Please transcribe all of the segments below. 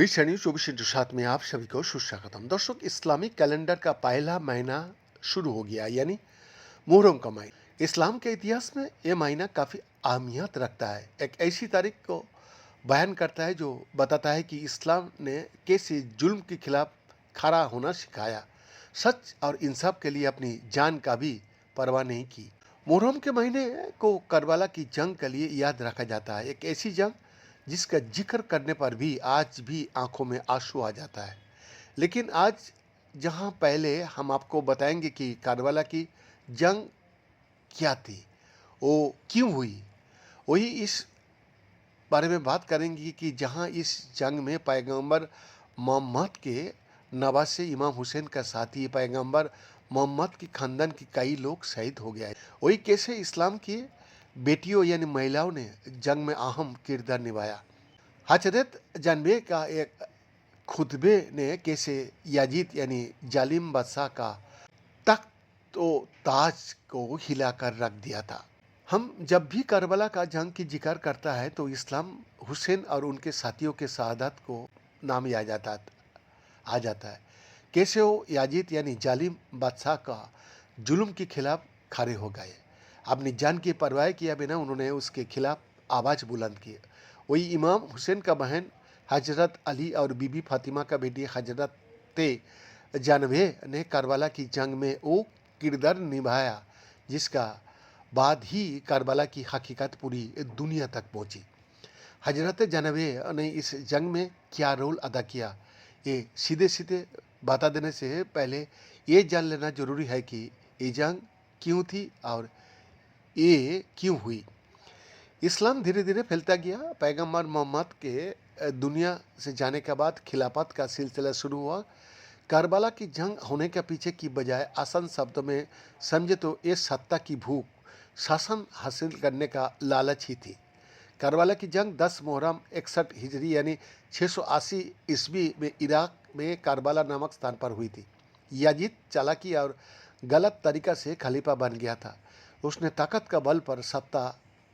विषय न्यूज 24/7 में आप सभी को सुस्वागतम। दर्शक, इस्लामिक कैलेंडर का पहला महीना शुरू हो गया, यानी मुहर्रम का महीना। इस्लाम के इतिहास में यह महीना काफ़ी अहमियत रखता है। एक ऐसी तारीख को बयान करता है जो बताता है कि इस्लाम ने कैसे जुल्म के खिलाफ खड़ा होना सिखाया, सच और इंसाफ के लिए अपनी जान का भी परवाह नहीं की। मुहर्रम के महीने को करबला की जंग के लिए याद रखा जाता है। एक ऐसी जंग जिसका जिक्र करने पर भी आज भी आंखों में आंसू आ जाता है। लेकिन आज जहां पहले हम आपको बताएंगे कि करबला की जंग क्या थी, वो क्यों हुई, वही इस बारे में बात करेंगे कि जहां इस जंग में पैगंबर मोहम्मद के नवासे इमाम हुसैन का साथी पैगंबर मोहम्मद की खानदान के कई लोग शहीद हो गए। वही कैसे इस्लाम की बेटियों यानी महिलाओं ने जंग में अहम किरदार निभाया। हजरत जानबे का एक खुतबे ने कैसे याजीद यानी जालिम बादशाह का तख्त व ताज को हिलाकर रख दिया था। हम जब भी करबला का जंग की जिक्र करता है तो इस्लाम हुसैन और उनके साथियों के शहादत को नाम याद आ जाता है। कैसे वो याजीद यानी जालिम बादशाह का जुल्म के खिलाफ खड़े हो गए। अपनी जान की परवाह किया बिना उन्होंने उसके खिलाफ आवाज़ बुलंद की। वही इमाम हुसैन का बहन हजरत अली और बीबी फातिमा का बेटी हजरत जानवे ने करबला की जंग में वो किरदार निभाया जिसका बाद ही करबला की हकीकत पूरी दुनिया तक पहुंची। हजरत जानवे ने इस जंग में क्या रोल अदा किया, ये सीधे सीधे बता देने से पहले ये जान लेना जरूरी है कि ये जंग क्यों थी और ये क्यों हुई। इस्लाम धीरे धीरे फैलता गया। पैगंबर मोहम्मद के दुनिया से जाने के बाद खिलाफत का सिलसिला शुरू हुआ। करबला की जंग होने के पीछे की बजाय आसान शब्दों में समझे तो ये सत्ता की भूख, शासन हासिल करने का लालच ही थी। करबला की जंग 10 मुहर्रम 61 हिजरी यानी 680 ईस्वी में इराक में करबला नामक स्थान पर हुई थी। याजीद चालाकी और गलत तरीका से खलीफा बन गया था। उसने ताकत का बल पर सत्ता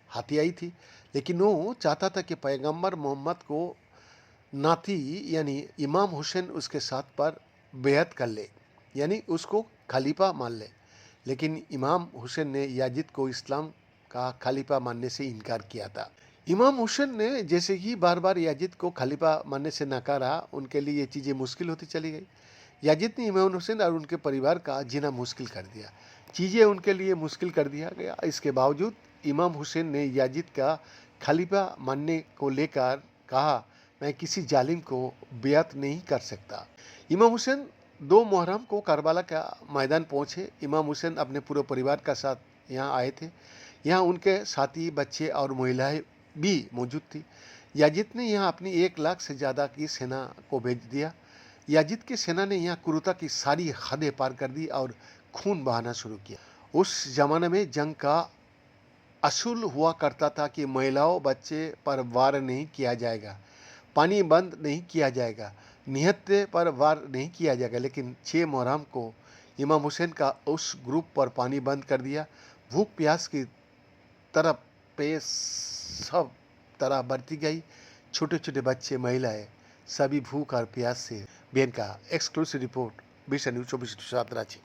हथियाई थी, लेकिन वो चाहता था कि पैगंबर मोहम्मद को नाती यानी इमाम हुसैन उसके साथ पर बेहद कर ले, यानी उसको खलीफा मान ले। लेकिन इमाम हुसैन ने याजिद को इस्लाम का खलीफा मानने से इनकार किया था। इमाम हुसैन ने जैसे ही बार बार याजिद को खलीफा मानने से नकारा, उनके लिए ये चीज़ें मुश्किल होती चली गई। याजिद ने इमाम हुसैन और उनके परिवार का जीना मुश्किल कर दिया, चीज़ें उनके लिए मुश्किल कर दिया गया। इसके बावजूद इमाम हुसैन ने याजिद का खलीफा मानने को लेकर कहा, मैं किसी जालिम को बेअत नहीं कर सकता। इमाम हुसैन 2 मुहर्रम को करबला का मैदान पहुंचे। इमाम हुसैन अपने पूरे परिवार का साथ यहाँ आए थे। यहाँ उनके साथी, बच्चे और महिलाएं भी मौजूद थी। याजिद ने यहाँ अपनी 1 लाख से ज़्यादा की सेना को भेज दिया। याजिद की सेना ने यहाँ क्रूरता की सारी हदें पार कर दी और खून बहाना शुरू किया। उस जमाने में जंग का असूल हुआ करता था कि महिलाओं बच्चे पर वार नहीं किया जाएगा, पानी बंद नहीं किया जाएगा, निहत्ते पर वार नहीं किया जाएगा। लेकिन 6 मुहर्रम को इमाम हुसैन का उस ग्रुप पर पानी बंद कर दिया। भूख प्यास की तरफ पे सब तरह बढ़ती गई। छोटे छोटे बच्चे, महिलाएं सभी भूख और प्यास से। बेन का एक्सक्लूसिव रिपोर्ट, विषय न्यूज 24/7 रांची।